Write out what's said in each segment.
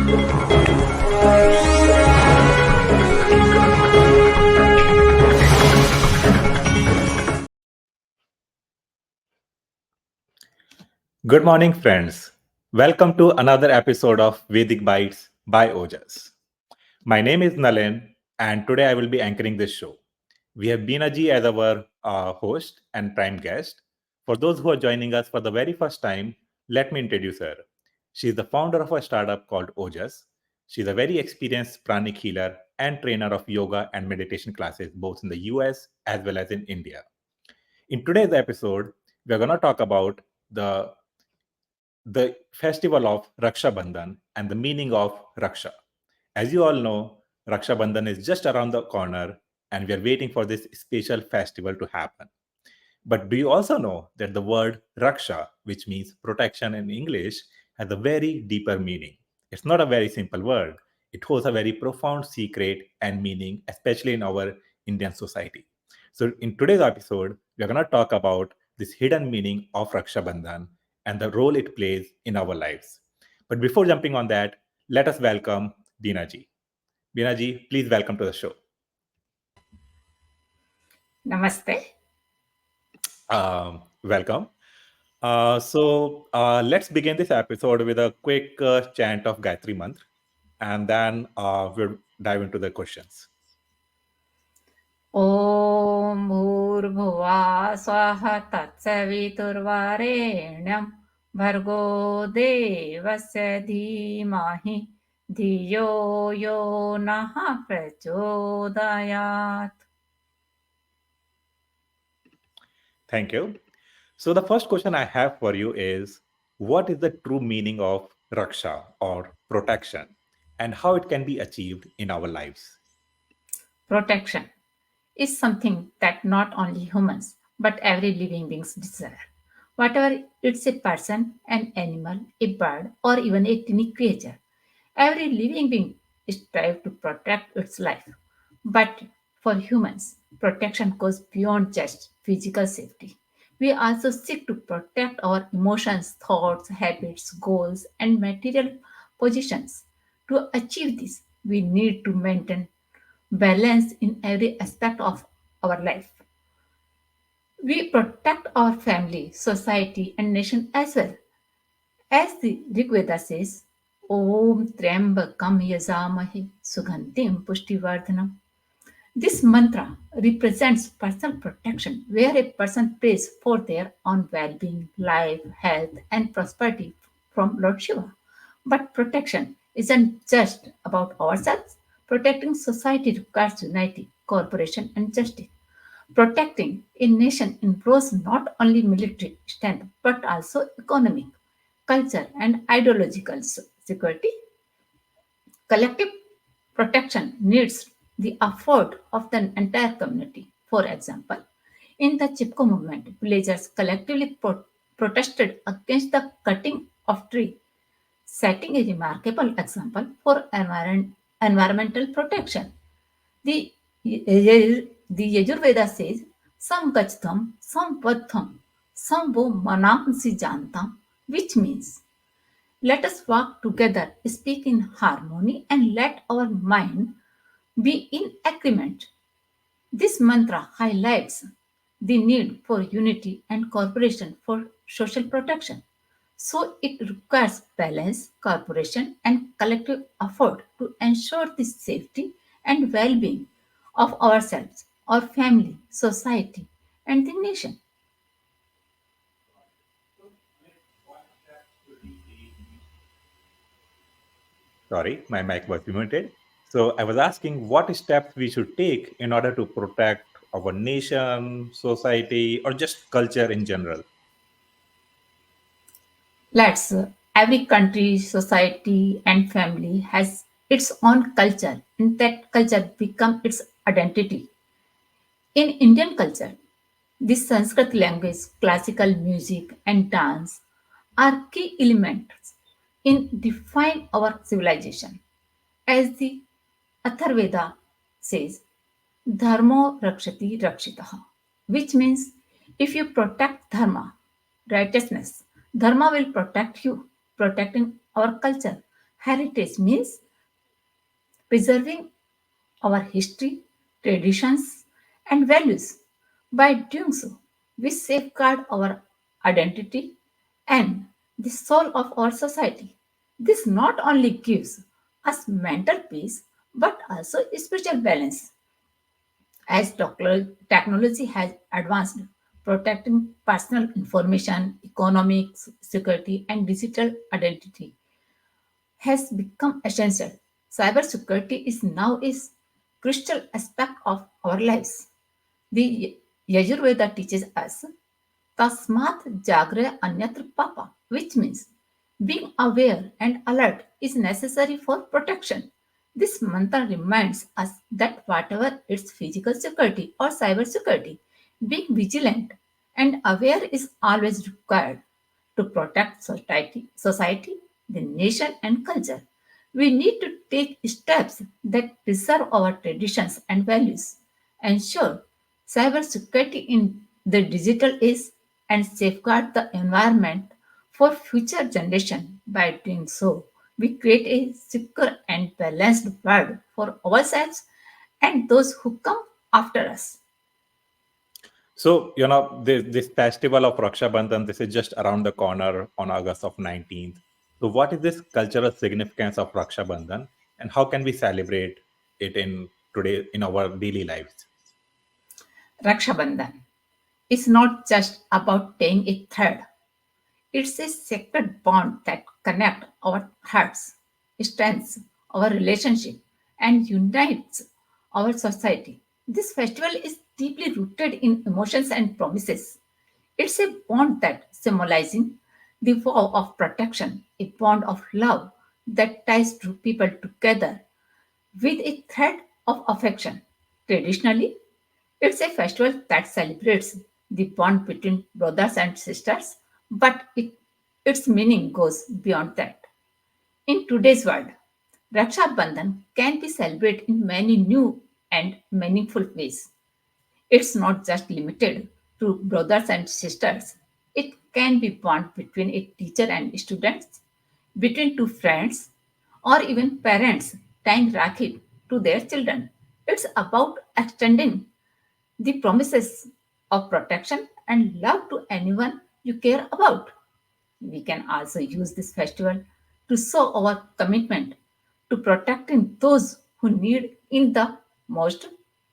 Good morning, friends. Welcome to another episode of Vedic Bites by Ojas. My name is Nalin, and today I will be anchoring this show. We have Beena ji as our host and prime guest. For those who are joining us for the very first time, let me introduce her. She is the founder of a startup called Ojas. She's a very experienced pranic healer and trainer of yoga and meditation classes both in the US as well as in India. In today's episode, we're going to talk about the festival of Raksha Bandhan and the meaning of Raksha. As you all know, Raksha Bandhan is just around the corner and we are waiting for this special festival to happen. But do you also know that the word Raksha, which means protection in English, has a very deeper meaning? It's not a very simple word. It holds a very profound secret and meaning, especially in our Indian society. So, in today's episode, we're going to talk about this hidden meaning of Raksha Bandhan and the role it plays in our lives. But before jumping on that, let us welcome Beena ji. Beena ji, please welcome to the show. Namaste. Welcome. Let's begin this episode with a quick chant of Gayatri Mantra, and then we'll dive into the questions. ॐ भूर्भुवः स्वः तत्सवितुर्वरेण्यं भर्गो देवस्य धीमहि धियो यो नः प्रचोदयात्. Thank you. So, the first question I have for you is what is the true meaning of Raksha or protection and how it can be achieved in our lives? Protection is something that not only humans but every living beings desire. Whatever it's a person, an animal, a bird, or even a tiny creature, every living being strives to protect its life. But for humans, protection goes beyond just physical safety. We also seek to protect our emotions, thoughts, habits, goals, and material positions. To achieve this, we need to maintain balance in every aspect of our life. We protect our family, society, and nation as well. As the Rig Veda says, Om Trambakam Yazamahe Sugandhim Pushtivardhanam. This mantra represents personal protection, where a person prays for their own well being, life, health, and prosperity from Lord Shiva. But protection isn't just about ourselves. Protecting society requires unity, cooperation, and justice. Protecting a nation involves not only military strength but also economic, culture, and ideological security. Collective protection needs the effort of the entire community. For example, in the Chipko movement, villagers collectively protested against the cutting of trees, setting a remarkable example for environmental protection. The, the Yajurveda says, Sam gachtam, sam vadham, sam wo manamsi jantam, which means let us work together, speak in harmony, and let our mind be in agreement. This mantra highlights the need for unity and cooperation for social protection. So it requires balance, cooperation, and collective effort to ensure the safety and well being of ourselves, our family, society, and the nation. Sorry, my mic was muted. So, I was asking what steps we should take in order to protect our nation, society, or just culture in general. Let's every country, society, and family has its own culture, and that culture become its identity. In Indian culture, the Sanskrit language, classical music, and dance are key elements in define our civilization. As the Atharveda says, Dharmo rakshati rakshitaha, which means if you protect dharma, righteousness, dharma will protect you, protecting our culture, Heritage means preserving our history, traditions, and values. By doing so, we safeguard our identity and the soul of our society. This not only gives us mental peace but also spiritual balance. As technology has advanced, protecting personal information, economic security, and digital identity has become essential. Cybersecurity is now a crucial aspect of our lives. The Yajurveda teaches us Tasmat Jagre Anyatra Papa, which means being aware and alert is necessary for protection. This mantra reminds us that whatever its physical security or cyber security, being vigilant and aware is always required to protect society, the nation, and culture. We need to take steps that preserve our traditions and values, ensure cybersecurity in the digital age, and safeguard the environment for future generations. By doing so, we create a secure and balanced world for ourselves and those who come after us. So, this festival of Raksha Bandhan, this is just around the corner on August of 19th. So, what is this cultural significance of Raksha Bandhan, and how can we celebrate it in today in our daily lives? Raksha Bandhan is not just about tying a thread. It's a sacred bond that connects our hearts, strengthens our relationship, and unites our society. This festival is deeply rooted in emotions and promises. It's a bond that symbolizing the vow of protection, a bond of love that ties two people together with a thread of affection. Traditionally, it's a festival that celebrates the bond between brothers and sisters, but its meaning goes beyond that. In today's world, Raksha Bandhan can be celebrated in many new and meaningful ways. It's not just limited to brothers and sisters. It can be bond between a teacher and students, between two friends, or even parents tying Rakhi to their children. It's about extending the promises of protection and love to anyone you care about. We can also use this festival to show our commitment to protecting those who need in the most.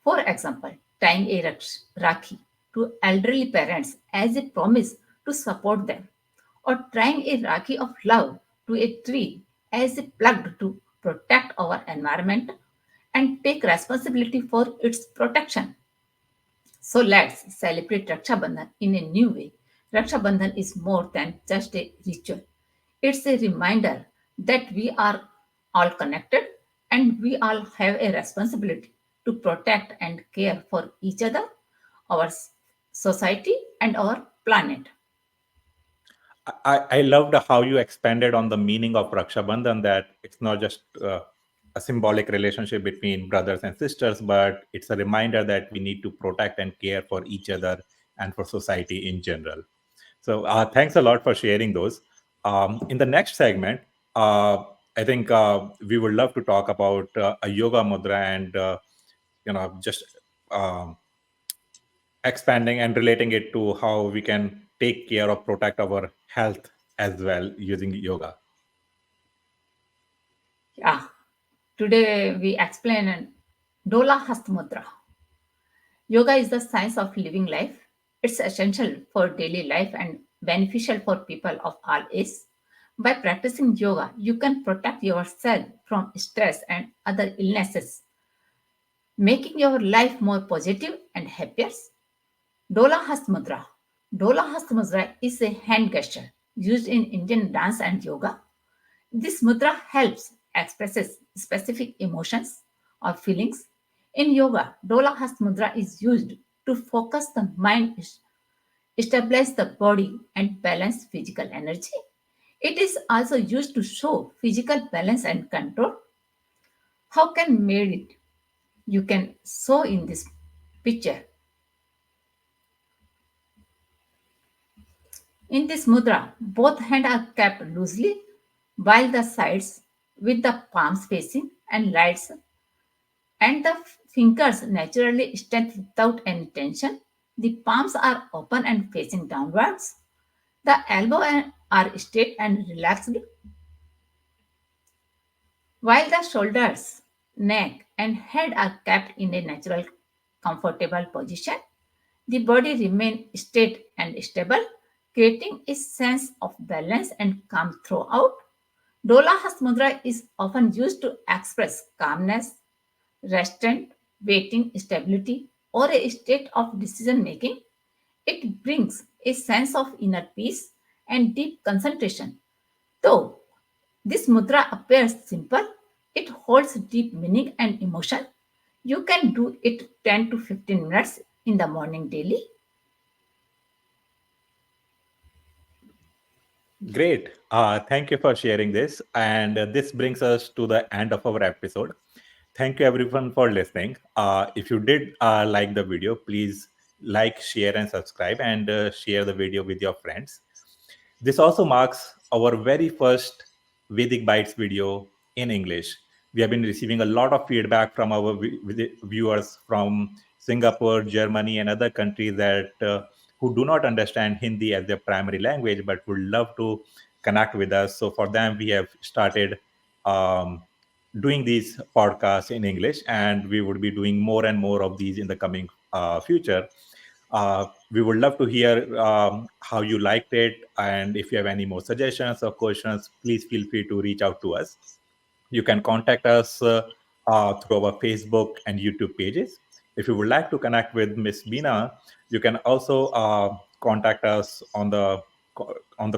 For example, tying a rakhi to elderly parents as a promise to support them, or tying a rakhi of love to a tree as a plug to protect our environment and take responsibility for its protection. So let's celebrate Raksha Bandhan in a new way. Raksha Bandhan is more than just a ritual. It's a reminder that we are all connected and we all have a responsibility to protect and care for each other, our society, and our planet. I loved how you expanded on the meaning of Raksha Bandhan, that it's not just a symbolic relationship between brothers and sisters, but it's a reminder that we need to protect and care for each other and for society in general. So, thanks a lot for sharing those. In the next segment, uh, I think we would love to talk about a yoga mudra and just um, expanding and relating it to how we can take care of protect our health as well using yoga. Yeah, today we explain Dola Hastamudra. Yoga is the science of living life. It's essential for daily life and beneficial for people of all ages. By practicing yoga, you can protect yourself from stress and other illnesses, making your life more positive and happier. Dola Hast Mudra. Dola Hast Mudra is a hand gesture used in Indian dance and yoga. This mudra helps expresses specific emotions or feelings. In yoga, Dola Hast Mudra is used to focus the mind, stabilize the body, and balance physical energy. It is also used to show physical balance and control. How can made it? You can show in this picture. In this mudra, both hands are kept loosely while the sides with the palms facing and lights and the fingers naturally stand without any tension. The palms are open and facing downwards. The elbows are straight and relaxed, while the shoulders, neck, and head are kept in a natural, comfortable position. The body remains straight and stable, creating a sense of balance and calm throughout. Dola Mudra is often used to express calmness, restraint, waiting, stability, or a state of decision making. It brings a sense of inner peace and deep concentration. Though this mudra appears simple, it holds deep meaning and emotion. You can do it 10 to 15 minutes in the morning daily. Great. Thank you for sharing this. And this brings us to the end of our episode. Thank you, everyone, for listening. If you did like the video, please like, share, and subscribe, and share the video with your friends. This also marks our very first Vedic Bites video in English. We have been receiving a lot of feedback from our viewers from Singapore, Germany, and other countries that who do not understand Hindi as their primary language but would love to connect with us. So for them, we have started um, doing these podcasts in English, and we would be doing more and more of these in the coming future. We would love to hear how you liked it, and if you have any more suggestions or questions, please feel free to reach out to us. You can contact us through our Facebook and YouTube pages. If you would like to connect with Miss Beena, you can also contact us on the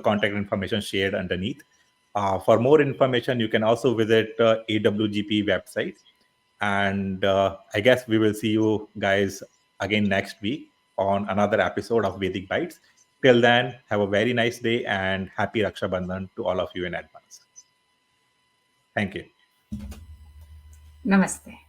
contact information shared underneath. For more information, you can also visit AWGP website. And I guess we will see you guys again next week on another episode of Vedic Bites. Till then, have a very nice day and happy Raksha Bandhan to all of you in advance. Thank you. Namaste.